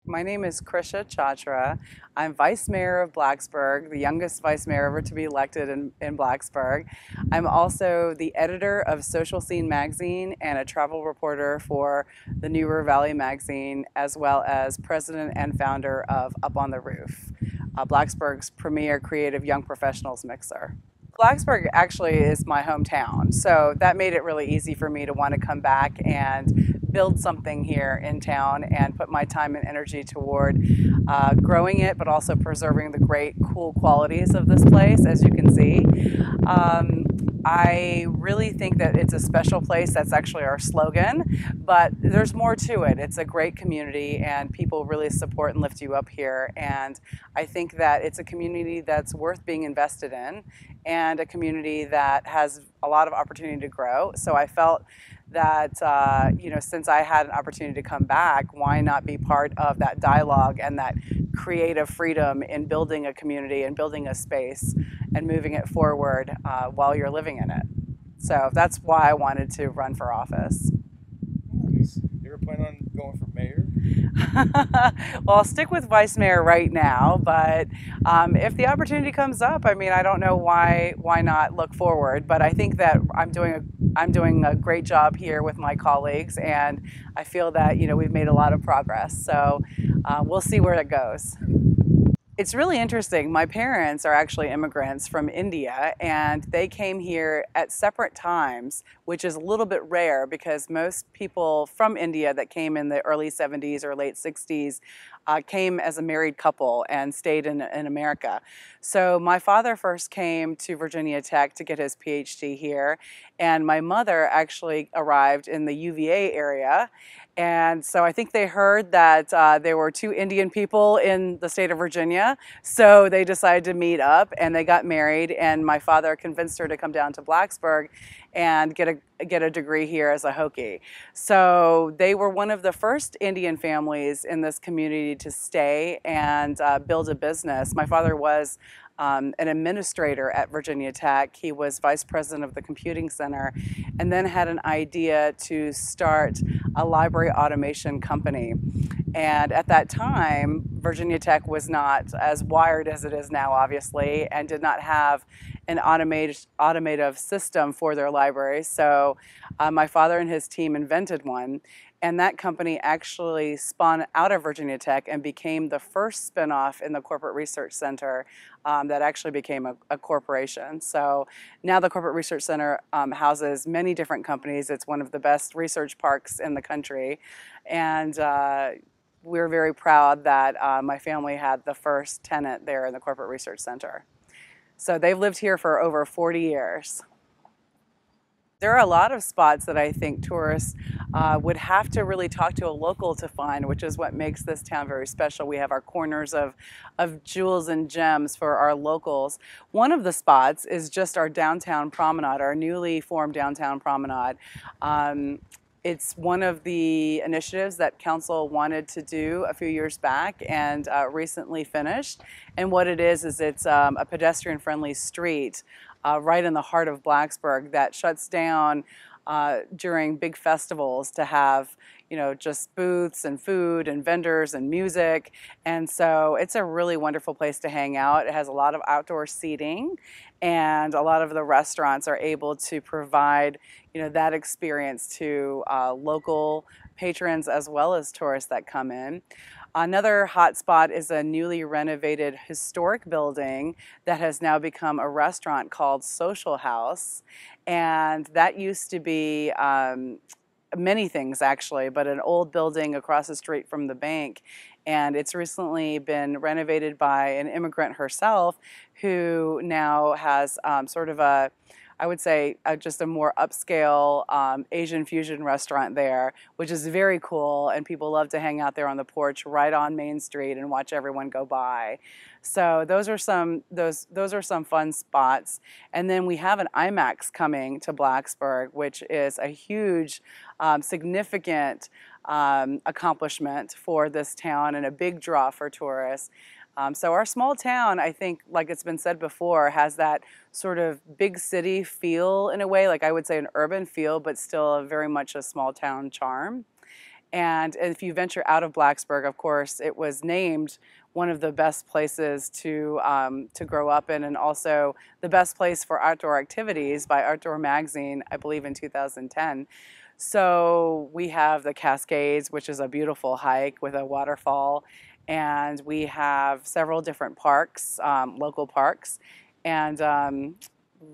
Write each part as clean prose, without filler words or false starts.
My name is Krisha Chachra. I'm Vice Mayor of Blacksburg, the youngest Vice Mayor ever to be elected in Blacksburg. I'm also the editor of Social Scene magazine and a travel reporter for the New River Valley magazine, as well as president and founder of Up on the Roof, Blacksburg's premier creative young professionals mixer. Blacksburg actually is my hometown, so that made it really easy for me to want to come back and build something here in town and put my time and energy toward growing it, but also preserving the great, cool qualities of this place, as you can see. Um, I really think that it's a special place. That's actually our slogan, but there's more to it. It's a great community, and people really support and lift you up here. And I think that it's a community that's worth being invested in, and a community that has a lot of opportunity to grow. So I felt that since I had an opportunity to come back, why not be part of that dialogue and that creative freedom in building a community and building a space and moving it forward while you're living in it. So that's why I wanted to run for office. Nice. You ever plan on going for mayor? Well, I'll stick with vice mayor right now, but if the opportunity comes up, I mean, I don't know why not look forward. But I think that I'm doing a great job here with my colleagues, and I feel that we've made a lot of progress. So we'll see where it goes. It's really interesting. My parents are actually immigrants from India, and they came here at separate times, which is a little bit rare because most people from India that came in the early 70s or late 60s came as a married couple and stayed in America. So my father first came to Virginia Tech to get his PhD here, and my mother actually arrived in the UVA area. And so I think they heard that there were two Indian people in the state of Virginia. So they decided to meet up and they got married. And my father convinced her to come down to Blacksburg and get a degree here as a Hokie. So they were one of the first Indian families in this community to stay and build a business. My father was an administrator at Virginia Tech. He was vice president of the computing center and then had an idea to start a library automation company. And at that time, Virginia Tech was not as wired as it is now, obviously, and did not have an automative system for their libraries. So my father and his team invented one. And that company actually spun out of Virginia Tech and became the first spinoff in the Corporate Research Center that actually became a corporation. So now the Corporate Research Center houses many different companies. It's one of the best research parks in the country. And we're very proud that my family had the first tenant there in the Corporate Research Center. So they've lived here for over 40 years. There are a lot of spots that I think tourists would have to really talk to a local to find, which is what makes this town very special. We have our corners of jewels and gems for our locals. One of the spots is just our downtown promenade, our newly formed downtown promenade. It's one of the initiatives that council wanted to do a few years back and recently finished. And what it is it's a pedestrian-friendly street right in the heart of Blacksburg that shuts down during big festivals to have just booths and food and vendors and music. And so it's a really wonderful place to hang out. It has a lot of outdoor seating, and a lot of the restaurants are able to provide that experience to local patrons as well as tourists that come in. Another hot spot is a newly renovated historic building that has now become a restaurant called Social House. And that used to be many things actually, but an old building across the street from the bank. And it's recently been renovated by an immigrant herself who now has sort of I would say just a more upscale Asian fusion restaurant there, which is very cool, and people love to hang out there on the porch right on Main Street and watch everyone go by. So those are some fun spots. And then we have an IMAX coming to Blacksburg, which is a huge, significant accomplishment for this town and a big draw for tourists. So our small town, I think, like it's been said before, has that sort of big city feel in a way, like I would say an urban feel, but still very much a small town charm. And if you venture out of Blacksburg, of course, it was named one of the best places to grow up in, and also the best place for outdoor activities by Outdoor Magazine, I believe in 2010. So we have the Cascades, which is a beautiful hike with a waterfall, and we have several different parks, local parks, and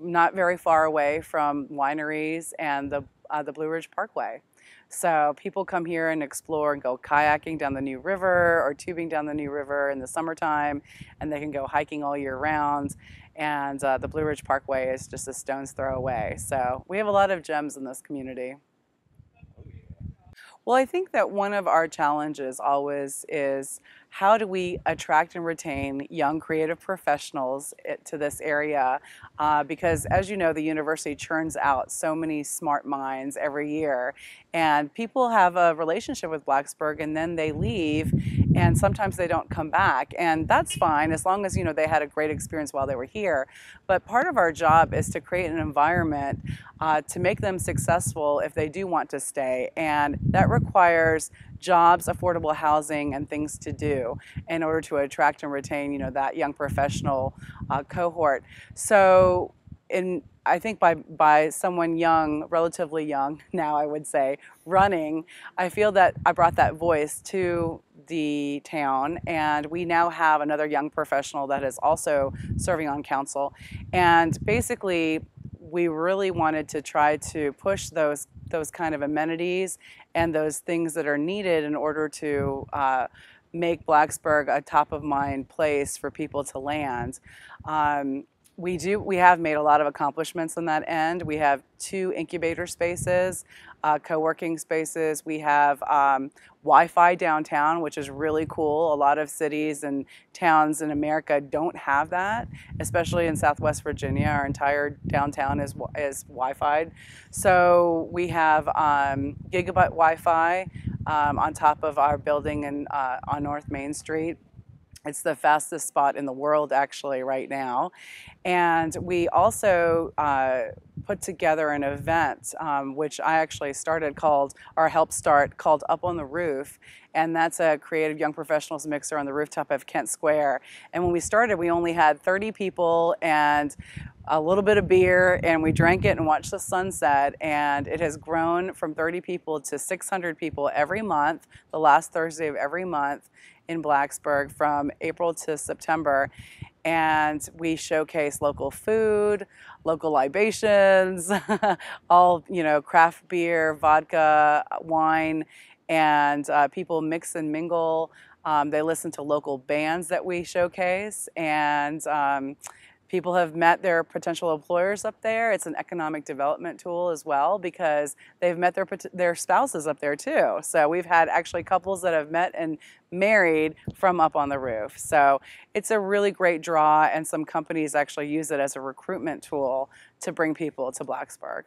not very far away from wineries and the Blue Ridge Parkway. So people come here and explore and go kayaking down the New River or tubing down the New River in the summertime, and they can go hiking all year round. And the Blue Ridge Parkway is just a stone's throw away. So we have a lot of gems in this community. Oh yeah. Well, I think that one of our challenges always is how do we attract and retain young creative professionals to this area? Because, as you know, the university churns out so many smart minds every year, and people have a relationship with Blacksburg and then they leave, and sometimes they don't come back, and that's fine as long as they had a great experience while they were here. But part of our job is to create an environment to make them successful if they do want to stay, and that requires jobs, affordable housing, and things to do in order to attract and retain, that young professional cohort. So, I think by someone young, relatively young now, I would say, running, I feel that I brought that voice to the town, and we now have another young professional that is also serving on council, and basically we really wanted to try to push those kind of amenities and those things that are needed in order to make Blacksburg a top of mind place for people to land. Um, we have made a lot of accomplishments on that end. We have 2 incubator spaces, co-working spaces. We have Wi-Fi downtown, which is really cool. A lot of cities and towns in America don't have that, especially in Southwest Virginia. Our entire downtown is Wi-Fi. So we have gigabit Wi-Fi on top of our building on North Main Street. It's the fastest spot in the world, actually, right now. And we also put together an event, which I actually started helped start, called Up on the Roof. And that's a creative young professionals mixer on the rooftop of Kent Square. And when we started, we only had 30 people and a little bit of beer, and we drank it and watched the sunset. And it has grown from 30 people to 600 people every month, the last Thursday of every month in Blacksburg from April to September. And we showcase local food, local libations, all, craft beer, vodka, wine, and people mix and mingle. They listen to local bands that we showcase, and people have met their potential employers up there. It's an economic development tool as well because they've met their spouses up there too. So we've had actually couples that have met and married from Up on the Roof. So it's a really great draw, and some companies actually use it as a recruitment tool to bring people to Blacksburg.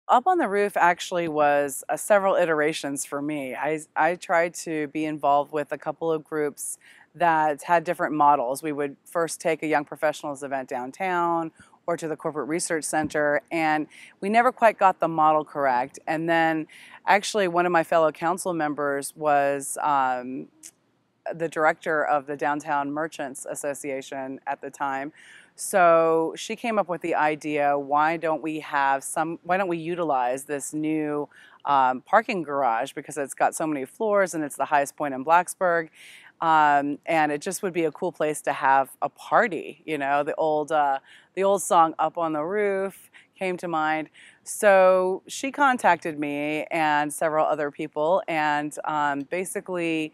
Up on the Roof actually was several iterations for me. I tried to be involved with a couple of groups that had different models. We would first take a young professionals event downtown or to the Corporate Research Center, and we never quite got the model correct. And then actually one of my fellow council members was the director of the Downtown Merchants Association at the time. So she came up with the idea, why don't we utilize this new parking garage, because it's got so many floors and it's the highest point in Blacksburg. And it just would be a cool place to have a party. The old song "Up on the Roof" came to mind. So she contacted me and several other people, and basically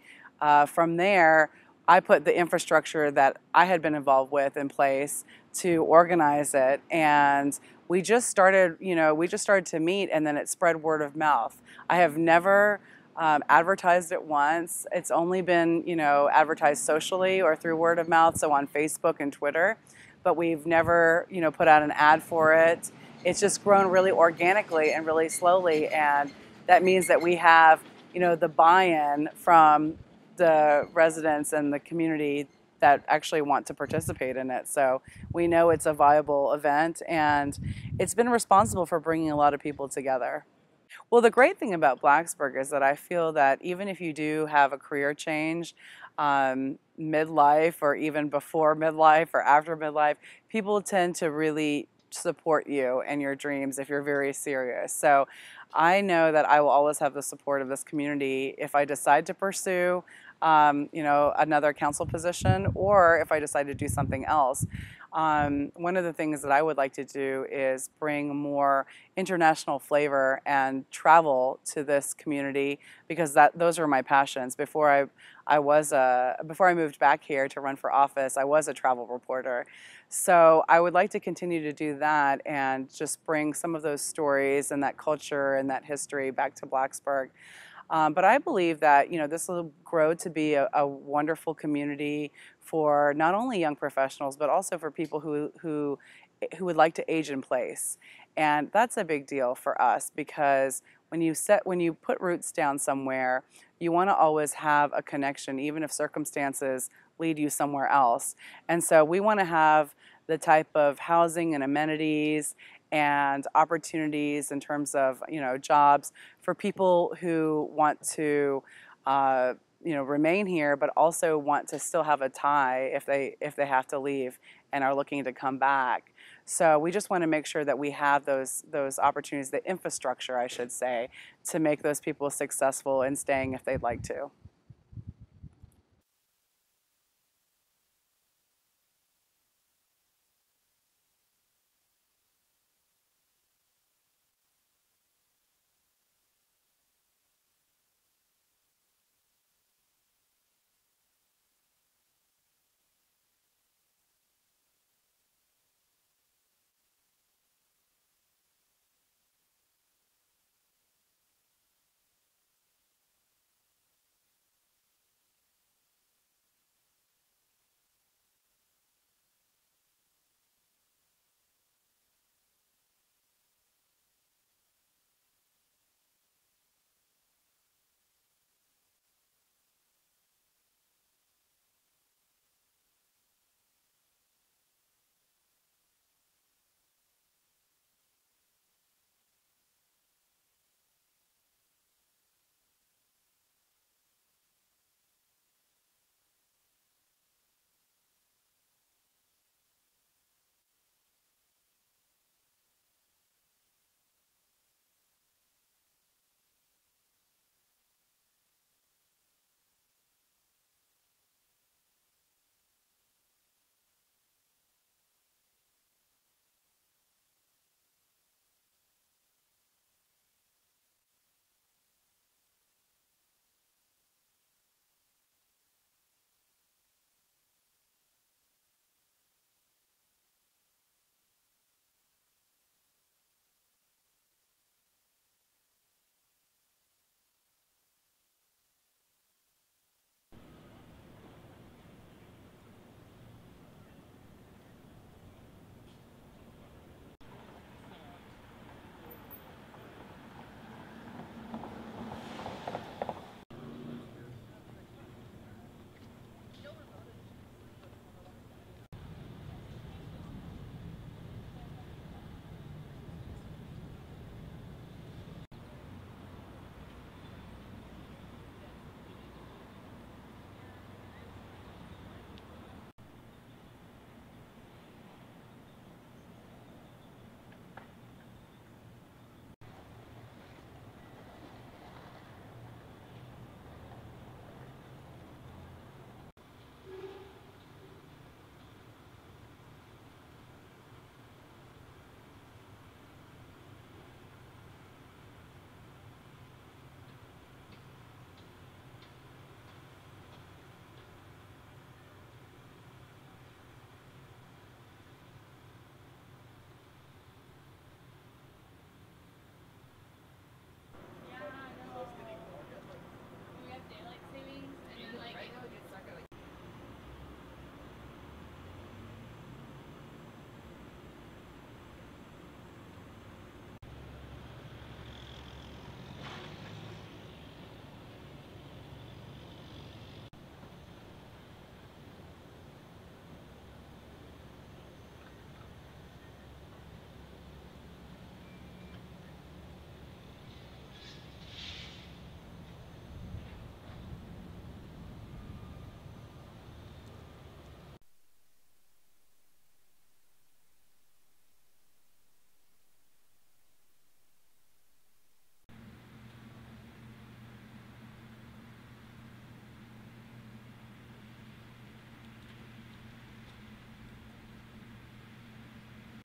from there, I put the infrastructure that I had been involved with in place to organize it, and we just started to meet, and then it spread word of mouth. I have never advertised it once. It's only been, advertised socially or through word of mouth, so on Facebook and Twitter, but we've never, put out an ad for it. It's just grown really organically and really slowly, and that means that we have, the buy-in from the residents and the community that actually want to participate in it. So we know it's a viable event, and it's been responsible for bringing a lot of people together. Well, the great thing about Blacksburg is that I feel that even if you do have a career change, midlife or even before midlife or after midlife, people tend to really support you and your dreams if you're very serious. So I know that I will always have the support of this community if I decide to pursue, another council position or if I decide to do something else. One of the things that I would like to do is bring more international flavor and travel to this community because those are my passions. Before I moved back here to run for office, I was a travel reporter. So I would like to continue to do that and just bring some of those stories and that culture and that history back to Blacksburg. But I believe that this will grow to be a wonderful community for not only young professionals but also for people who would like to age in place, and that's a big deal for us because when you put roots down somewhere, you want to always have a connection, even if circumstances lead you somewhere else. And so we want to have the type of housing and amenities and opportunities in terms of jobs for people who want to remain here but also want to still have a tie if they have to leave and are looking to come back. So we just want to make sure that we have those opportunities, the infrastructure I should say, to make those people successful in staying if they'd like to.